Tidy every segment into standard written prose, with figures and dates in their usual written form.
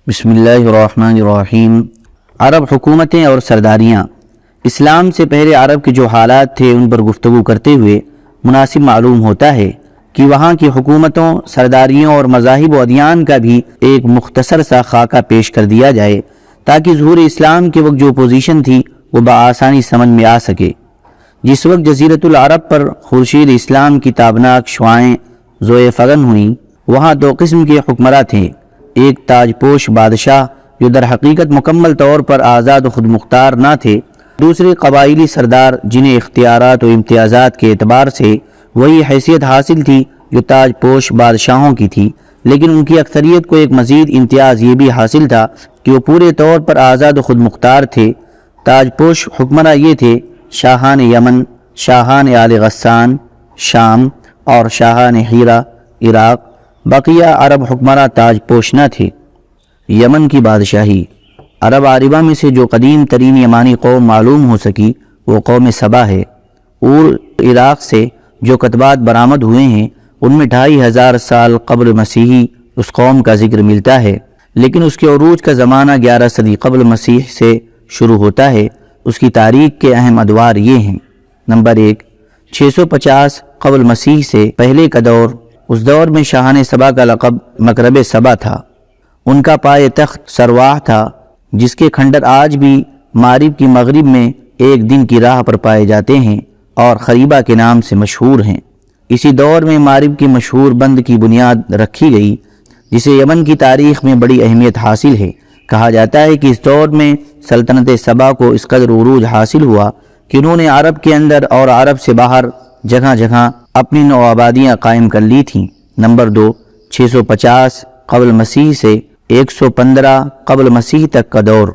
بسم اللہ الرحمن الرحیم۔ عرب حکومتیں اور سرداریاں۔ اسلام سے پہلے عرب کے جو حالات تھے ان پر گفتگو کرتے ہوئے مناسب معلوم ہوتا ہے کہ وہاں کی حکومتوں، سرداریوں اور مذاہب و ادیان کا بھی ایک مختصر سا خاکہ پیش کر دیا جائے تاکہ ظہور اسلام کے وقت جو پوزیشن تھی وہ بآسانی سمجھ میں آ سکے۔ جس وقت جزیرۃ العرب پر خورشید اسلام کی تابناک شعاعیں ذوئے فغن ہوئیں، وہاں دو قسم کے حکمراں تھے، ایک تاج پوش بادشاہ جو در حقیقت مکمل طور پر آزاد و خود مختار نہ تھے، دوسرے قبائلی سردار جنہیں اختیارات و امتیازات کے اعتبار سے وہی حیثیت حاصل تھی جو تاج پوش بادشاہوں کی تھی، لیکن ان کی اکثریت کو ایک مزید امتیاز یہ بھی حاصل تھا کہ وہ پورے طور پر آزاد و خود مختار تھے۔ تاج پوش حکمراں یہ تھے شاہان یمن، شاہان آل غسان شام اور شاہان ہیرا عراق۔ بقیہ عرب حکمراں تاج پوش نہ تھے۔ یمن کی بادشاہی۔ عرب عاربہ میں سے جو قدیم ترین یمانی قوم معلوم ہو سکی وہ قوم سبا ہے۔ اور عراق سے جو کتبات برآمد ہوئے ہیں ان میں 2500 سال قبل مسیحی اس قوم کا ذکر ملتا ہے، لیکن اس کے عروج کا زمانہ 11 صدی قبل مسیح سے شروع ہوتا ہے۔ اس کی تاریخ کے اہم ادوار یہ ہیں: نمبر 1، 650 قبل مسیح سے پہلے کا دور۔ اس دور میں شاہان سبا کا لقب مکرب سبا تھا۔ ان کا پائے تخت سرواہ تھا جس کے کھنڈر آج بھی مغرب کی مغرب میں ایک دن کی راہ پر پائے جاتے ہیں اور خریبہ کے نام سے مشہور ہیں۔ اسی دور میں مغرب کی مشہور بند کی بنیاد رکھی گئی جسے یمن کی تاریخ میں بڑی اہمیت حاصل ہے۔ کہا جاتا ہے کہ اس دور میں سلطنت سبا کو اس قدر عروج حاصل ہوا کہ انہوں نے عرب کے اندر اور عرب سے باہر جگہ جگہ اپنی نو آبادیاں قائم کر لی تھیں۔ نمبر 2، 650 قبل مسیح سے 115 قبل مسیح تک کا دور۔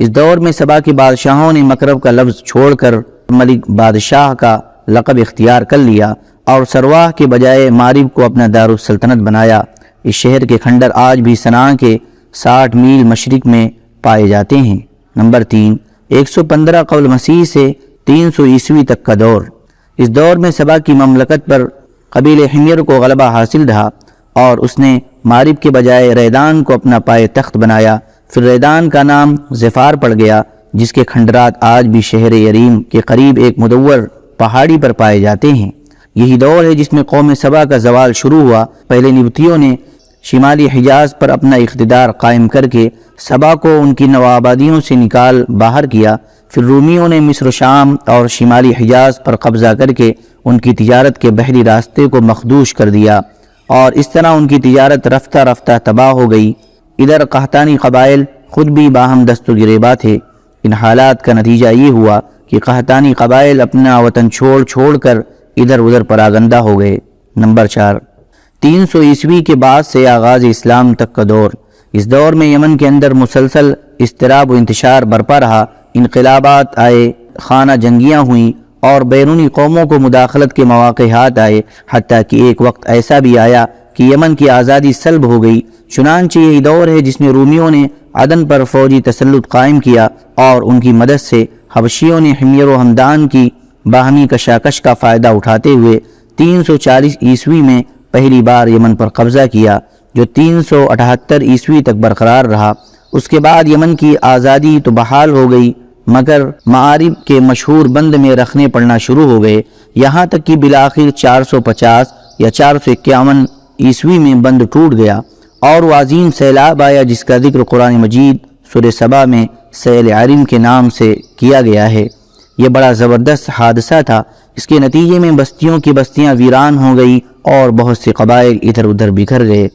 اس دور میں سبا کے بادشاہوں نے مکرب کا لفظ چھوڑ کر ملک بادشاہ کا لقب اختیار کر لیا اور سرواہ کے بجائے مغرب کو اپنا دارالسلطنت بنایا۔ اس شہر کے کھنڈر آج بھی صنعاء کے 60 میل مشرق میں پائے جاتے ہیں۔ نمبر 3، 115 قبل مسیح سے 300 عیسوی تک کا دور۔ اس دور میں سبا کی مملکت پر قبیل حمیر کو غلبہ حاصل رہا اور اس نے مغرب کے بجائے ریدان کو اپنا پائے تخت بنایا۔ پھر ریدان کا نام ظفار پڑ گیا جس کے کھنڈرات آج بھی شہر یریم کے قریب ایک مدور پہاڑی پر پائے جاتے ہیں۔ یہی دور ہے جس میں قوم سبا کا زوال شروع ہوا۔ پہلے نبطیوں نے شمالی حجاز پر اپنا اقتدار قائم کر کے سبا کو ان کی نو آبادیوں سے نکال باہر کیا۔ پھر رومیوں نے مصر و شام اور شمالی حجاز پر قبضہ کر کے ان کی تجارت کے بحری راستے کو مخدوش کر دیا اور اس طرح ان کی تجارت رفتہ رفتہ تباہ ہو گئی۔ ادھر قحطانی قبائل خود بھی باہم دست و گریباں تھے۔ ان حالات کا نتیجہ یہ ہوا کہ قحطانی قبائل اپنا وطن چھوڑ کر ادھر ادھر پراگندہ ہو گئے۔ نمبر 4، 300 عیسوی کے بعد سے آغاز اسلام تک کا دور۔ اس دور میں یمن کے اندر مسلسل اضطراب و انتشار برپا رہا۔ انقلابات آئے، خانہ جنگیاں ہوئیں اور بیرونی قوموں کو مداخلت کے مواقعات آئے، حتیٰ کہ ایک وقت ایسا بھی آیا کہ یمن کی آزادی سلب ہو گئی۔ چنانچہ یہی دور ہے جس میں رومیوں نے عدن پر فوجی تسلط قائم کیا اور ان کی مدد سے حبشیوں نے حمیر و ہمدان کی باہمی کشاکش کا فائدہ اٹھاتے ہوئے 340 عیسوی میں پہلی بار یمن پر قبضہ کیا جو 378 عیسوی تک برقرار رہا۔ اس کے بعد یمن کی آزادی تو بحال ہو گئی مگر معارب کے مشہور بند میں رکھنے پڑنا شروع ہو گئے، یہاں تک کہ بالآخر 450 یا 451 عیسوی میں بند ٹوٹ گیا اور وہ عظیم سیلاب آیا جس کا ذکر قرآن مجید سورہ سبا میں سیل عرم کے نام سے کیا گیا ہے۔ یہ بڑا زبردست حادثہ تھا۔ اس کے نتیجے میں بستیوں کی بستیاں ویران ہو گئی اور بہت سے قبائل ادھر ادھر بکھر گئے۔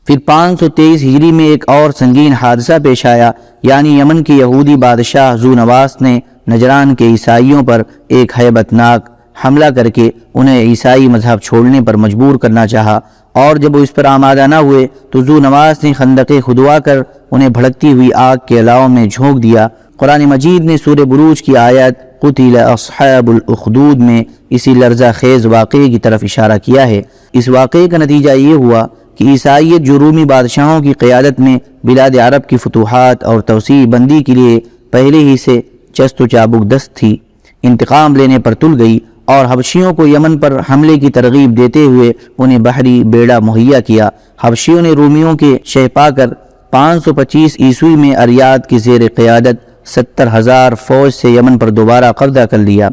پھر 523 ہجری میں ایک اور سنگین حادثہ پیش آیا، یعنی یمن کے یہودی بادشاہ ذو نواس نے نجران کے عیسائیوں پر ایک ہیبت ناک حملہ کر کے انہیں عیسائی مذہب چھوڑنے پر مجبور کرنا چاہا، اور جب وہ اس پر آمادہ نہ ہوئے تو ذو نواس نے خندقیں کھدوا کر انہیں بھڑکتی ہوئی آگ کے علاوہ میں جھونک دیا۔ قرآن مجید نے سورہ بروج کی آیت قتل اصحاب الاخدود میں اسی لرزہ خیز واقعے کی طرف اشارہ کیا ہے۔ اس واقعے کا نتیجہ یہ ہوا کہ عیسائیت جو رومی بادشاہوں کی قیادت میں بلاد عرب کی فتوحات اور توسیع بندی کے لیے پہلے ہی سے چست و چابک دست تھی، انتقام لینے پر تل گئی اور حبشیوں کو یمن پر حملے کی ترغیب دیتے ہوئے انہیں بحری بیڑا مہیا کیا۔ حبشیوں نے رومیوں کے شہ پا کر 525 عیسوی میں اریاد کی زیر قیادت 70,000 فوج سے یمن پر دوبارہ قبضہ کر لیا۔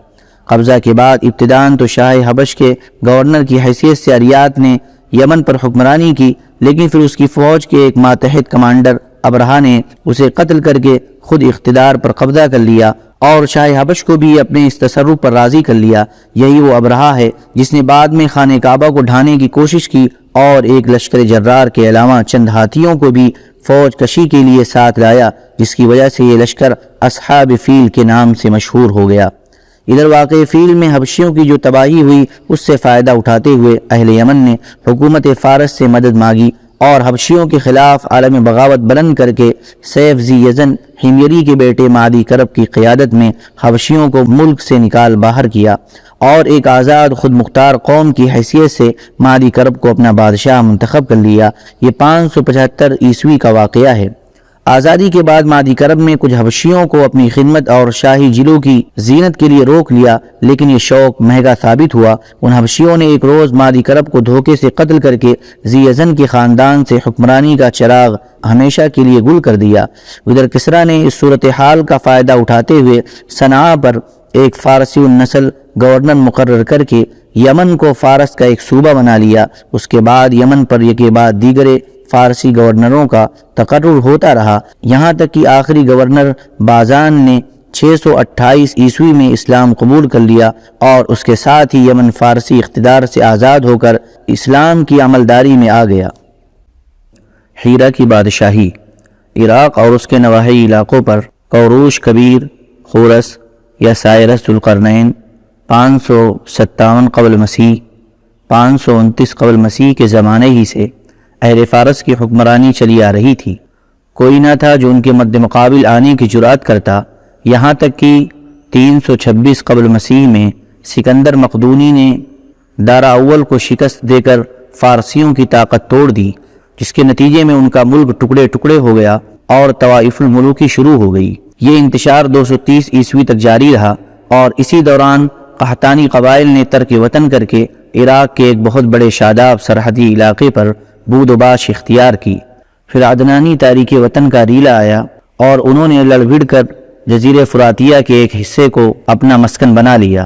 قبضہ کے بعد ابتداءً تو شاہ حبش کے گورنر کی حیثیت سے اریاد نے یمن پر حکمرانی کی، لیکن پھر اس کی فوج کے ایک ماتحت کمانڈر ابرہہ نے اسے قتل کر کے خود اقتدار پر قبضہ کر لیا اور شاہ حبش کو بھی اپنے اس تصرف پر راضی کر لیا۔ یہی وہ ابرہہ ہے جس نے بعد میں خانہ کعبہ کو ڈھانے کی کوشش کی اور ایک لشکر جرار کے علاوہ چند ہاتھیوں کو بھی فوج کشی کے لیے ساتھ لایا، جس کی وجہ سے یہ لشکر اصحاب فیل کے نام سے مشہور ہو گیا۔ ادھر واقع فیل میں حبشیوں کی جو تباہی ہوئی اس سے فائدہ اٹھاتے ہوئے اہل یمن نے حکومت فارس سے مدد مانگی اور حبشیوں کے خلاف عالم بغاوت بلند کر کے سیف ذی یزن حمیری کے بیٹے معدی کرب کی قیادت میں حبشیوں کو ملک سے نکال باہر کیا اور ایک آزاد خود مختار قوم کی حیثیت سے معدی کرب کو اپنا بادشاہ منتخب کر لیا۔ یہ 575 عیسوی کا واقعہ ہے۔ آزادی کے بعد معدی کرب میں کچھ حبشیوں کو اپنی خدمت اور شاہی جلوں کی زینت کے لیے روک لیا، لیکن یہ شوق مہنگا ثابت ہوا۔ ان حبشیوں نے ایک روز معدی کرب کو دھوکے سے قتل کر کے ذی یزن کے خاندان سے حکمرانی کا چراغ ہمیشہ کے لیے گل کر دیا۔ ادھر کسریٰ نے اس صورتحال کا فائدہ اٹھاتے ہوئے صنعاء پر ایک فارسی النسل گورنر مقرر کر کے یمن کو فارس کا ایک صوبہ بنا لیا۔ اس کے بعد یمن پر یکے بعد دیگرے فارسی گورنروں کا تقرر ہوتا رہا، یہاں تک کہ آخری گورنر بازان نے 628 عیسوی میں اسلام قبول کر لیا اور اس کے ساتھ ہی یمن فارسی اقتدار سے آزاد ہو کر اسلام کی عملداری میں آ گیا۔ ہیرا کی بادشاہی۔ عراق اور اس کے نواحی علاقوں پر کوروش کبیر، خورس یا سائرس ذوالقرنین 557 قبل مسیح 529 قبل مسیح کے زمانے ہی سے اہل فارس کی حکمرانی چلی آ رہی تھی۔ کوئی نہ تھا جو ان کے مد مقابل آنے کی جرات کرتا، یہاں تک کہ 326 قبل مسیح میں سکندر مقدونی نے دارا اول کو شکست دے کر فارسیوں کی طاقت توڑ دی، جس کے نتیجے میں ان کا ملک ٹکڑے ٹکڑے ہو گیا اور طوائف الملوکی شروع ہو گئی۔ یہ انتشار 230 عیسوی تک جاری رہا اور اسی دوران قحطانی قبائل نے ترک وطن کر کے عراق کے ایک بہت بڑے شاداب سرحدی علاقے پر بود و باش اختیار کی۔ پھر عدنانی تاریک وطن کا ریلا آیا اور انہوں نے لڑ بھڑ کر جزیرے فراتیہ کے ایک حصے کو اپنا مسکن بنا لیا۔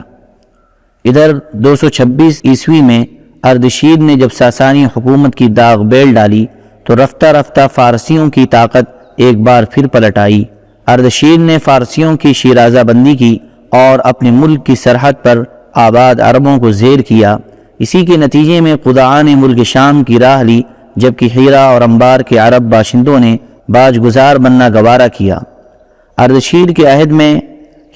ادھر 226 عیسوی میں اردشیر نے جب ساسانی حکومت کی داغ بیل ڈالی تو رفتہ رفتہ فارسیوں کی طاقت ایک بار پھر پلٹ آئی۔ اردشیر نے فارسیوں کی شیرازہ بندی کی اور اپنے ملک کی سرحد پر آباد عربوں کو زیر کیا۔ اسی کے نتیجے میں قدعاء نے ملک شام کی راہ لی، جبکہ ہیرا اور انبار کے عرب باشندوں نے باج گزار بننا گوارا کیا۔ اردشیر کے عہد میں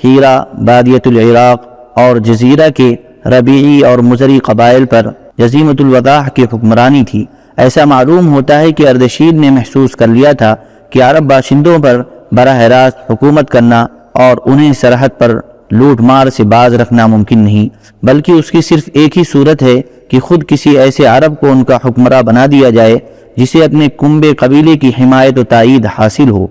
ہیرا، بادیت العراق اور جزیرہ کے ربیعی اور مزری قبائل پر جزیمۃ الوداع کی حکمرانی تھی۔ ایسا معلوم ہوتا ہے کہ اردشیر نے محسوس کر لیا تھا کہ عرب باشندوں پر براہ راست حکومت کرنا اور انہیں سرحد پر لوٹ مار سے باز رکھنا ممکن نہیں، بلکہ اس کی صرف ایک ہی صورت ہے کہ خود کسی ایسے عرب کو ان کا حکمراں بنا دیا جائے جسے اپنے کنبے قبیلے کی حمایت و تائید حاصل ہو۔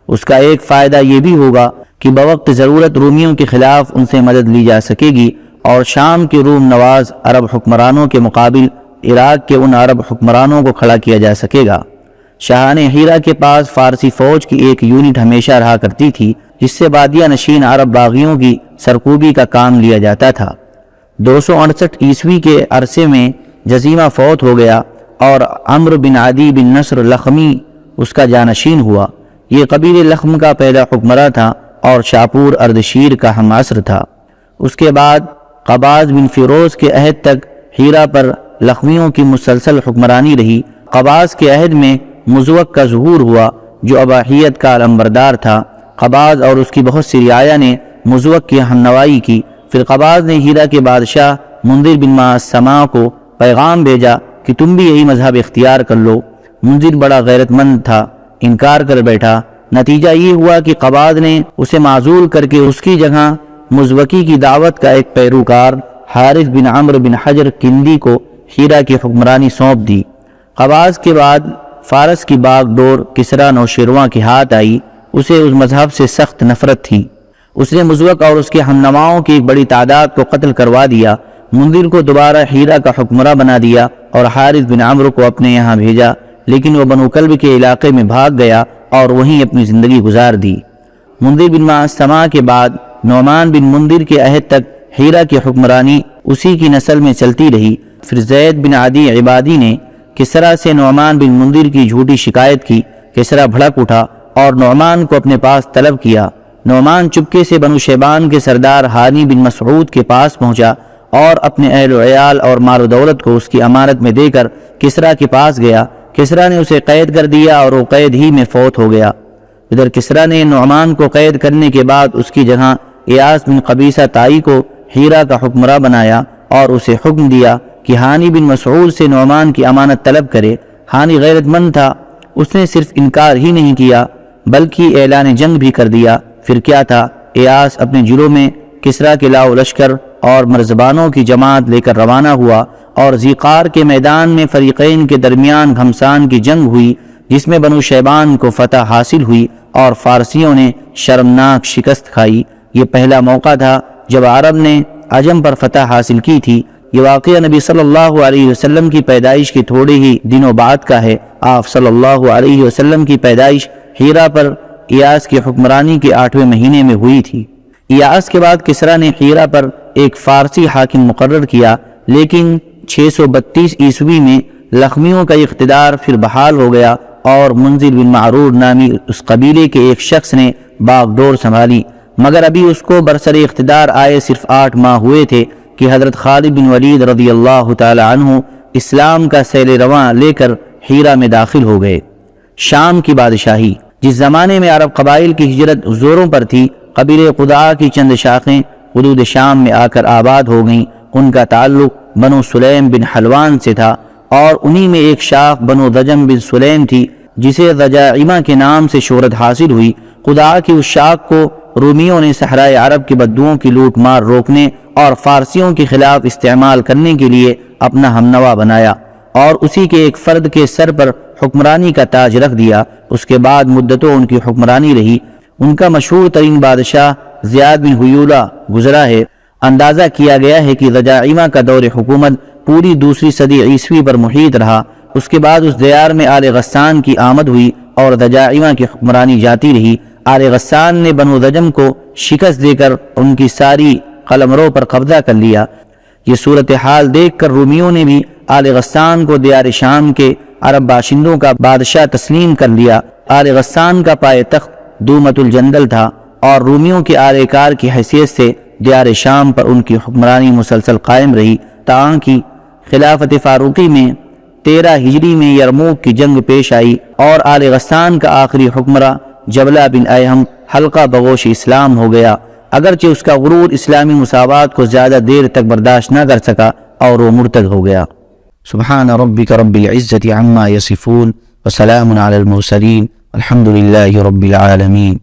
اس کا ایک فائدہ یہ بھی ہوگا کہ بوقت ضرورت رومیوں کے خلاف ان سے مدد لی جا سکے گی اور شام کے روم نواز عرب حکمرانوں کے مقابل عراق کے ان عرب حکمرانوں کو کھڑا کیا جا سکے گا۔ شاہان ہیرا کے پاس فارسی فوج کی ایک یونٹ ہمیشہ رہا کرتی تھی، جس سے بادیہ نشین عرب باغیوں کی سرکوبی کا کام لیا جاتا تھا۔ 268 عیسوی کے عرصے میں جزیمہ فوت ہو گیا اور عمرو بن عدی بن نصر لخمی اس کا جانشین ہوا۔ یہ قبیل لخم کا پہلا حکمراں تھا اور شاپور اردشیر کا ہم عصر تھا۔ اس کے بعد قباز بن فیروز کے عہد تک ہیرا پر لخمیوں کی مسلسل حکمرانی رہی۔ قباز کے عہد میں مزوق کا ظہور ہوا جو اباحیت کا علمبردار تھا۔ قباز اور اس کی بہت سی رعایا نے مزوق کی ہمنوائی کی۔ پھر قباز نے ہیرا کے بادشاہ منذر بن معصمہ کو پیغام بھیجا کہ تم بھی یہی مذہب اختیار کر لو۔ منذر بڑا غیرت مند تھا، انکار کر بیٹھا۔ نتیجہ یہ ہوا کہ قباز نے اسے معزول کر کے اس کی جگہ مزوقی کی دعوت کا ایک پیروکار حارث بن عمرو بن حجر کندی کو ہیرا کی حکمرانی سونپ دی۔ قباز کے بعد فارس کی باغ ڈور کسریٰ نوشیروان کے ہاتھ آئی۔ اسے اس مذہب سے سخت نفرت تھی۔ اس نے مزوق اور اس کے ہمنواؤں کی ایک بڑی تعداد کو قتل کروا دیا۔ منذر کو دوبارہ ہیرا کا حکمراں بنا دیا اور حارث بن عمرو کو اپنے یہاں بھیجا۔ لیکن وہ بنو کلب کے علاقے میں بھاگ گیا اور وہیں اپنی زندگی گزار دی۔ منذر بن معصمہ کے بعد نعمان بن منذر کے عہد تک ہیرا کی حکمرانی اسی کی نسل میں چلتی رہی۔ پھر زید بن عدی عبادی نے کسریٰ سے نعمان بن منذر کی جھوٹی شکایت کی۔ کسریٰ بھڑک اٹھا اور نعمان کو اپنے پاس طلب کیا۔ نعمان چپکے سے بنو شیبان کے سردار ہانی بن مسعود کے پاس پہنچا اور اپنے اہل و عیال اور مال و دولت کو اس کی امانت میں دے کر کسریٰ کے پاس گیا۔ کسریٰ نے اسے قید کر دیا اور وہ قید ہی میں فوت ہو گیا۔ ادھر کسریٰ نے نعمان کو قید کرنے کے بعد اس کی جگہ ایاس بن قبیصہ طائی کو ہیرا کا حکمراں بنایا اور اسے حکم دیا کہ ہانی بن مسعود سے نعمان کی امانت طلب کرے۔ ہانی غیرت مند تھا، اس نے صرف انکار ہی نہیں کیا بلکہ اعلان جنگ بھی کر دیا۔ پھر کیا تھا، ایاس اپنے جلوں میں کسریٰ کے لاؤ لشکر اور مرزبانوں کی جماعت لے کر روانہ ہوا اور ذیقار کے میدان میں فریقین کے درمیان گھمسان کی جنگ ہوئی، جس میں بنو شیبان کو فتح حاصل ہوئی اور فارسیوں نے شرمناک شکست کھائی۔ یہ پہلا موقع تھا جب عرب نے عجم پر فتح حاصل کی تھی۔ یہ واقعہ نبی صلی اللہ علیہ وسلم کی پیدائش کے تھوڑے ہی دنوں بعد کا ہے۔ آپ صلی اللہ علیہ وسلم کی پیدائش ہیرا پر ایاس کی حکمرانی کے 8ویں مہینے میں ہوئی تھی۔ ایاس کے بعد کسریٰ نے ہیرا پر ایک فارسی حاکم مقرر کیا، لیکن 632 عیسوی میں لخمیوں کا اقتدار پھر بحال ہو گیا اور منذر بن معرور نامی اس قبیلے کے ایک شخص نے باغ ڈور سنبھالی، مگر ابھی اس کو برسر اقتدار آئے صرف 8 ماہ ہوئے تھے کہ حضرت خالد بن ولید رضی اللہ تعالی عنہ اسلام کا سیل رواں لے کر ہیرا میں داخل ہو گئے۔ شام کی بادشاہی۔ جس زمانے میں عرب قبائل کی ہجرت زوروں پر تھی، قبیلے قدعہ کی چند شاخیں حدود شام میں آ کر آباد ہو گئیں۔ ان کا تعلق بنو سلیم بن حلوان سے تھا اور انہی میں ایک شاخ بنو دجم بن سلیم تھی جسے ضجاعمہ کے نام سے شہرت حاصل ہوئی۔ قدعہ کی اس شاخ کو رومیوں نے صحرائے عرب کی بدوؤں کی لوٹ مار روکنے اور فارسیوں کے خلاف استعمال کرنے کے لیے اپنا ہمنوا بنایا اور اسی کے ایک فرد کے سر پر حکمرانی کا تاج رکھ دیا۔ اس کے بعد مدتوں ان کی حکمرانی رہی۔ ان کا مشہور ترین بادشاہ زیاد بن حیولہ گزرا ہے۔ اندازہ کیا گیا ہے کہ ضجاعمہ کا دور حکومت پوری دوسری صدی عیسوی پر محیط رہا۔ اس کے بعد اس دیار میں آل غسان کی آمد ہوئی اور ضجاعمہ کی حکمرانی جاتی رہی۔ آل غسان نے بنو دجم کو شکست دے کر ان کی ساری قلمرو پر قبضہ کر لیا۔ یہ صورتحال دیکھ کر رومیوں نے بھی آل غسان کو دیار شام کے عرب باشندوں کا بادشاہ تسلیم کر لیا۔ آل غسان کا پائے تخت دومت الجندل تھا اور رومیوں کے آلے کار کی حیثیت سے دیار شام پر ان کی حکمرانی مسلسل قائم رہی تاں کی خلافت فاروقی میں 13 ہجری میں یرموک کی جنگ پیش آئی اور آل غسان کا آخری حکمراں جبلہ بن ایہم حلقہ بغوش اسلام ہو گیا، اگرچہ اس کا غرور اسلامی مساوات کو زیادہ دیر تک برداشت نہ کر سکا اور وہ مرتد ہو گیا۔ سبحان ربک رب العزت عما یصفون وسلام علی المرسلین الحمد للہ رب العالمین۔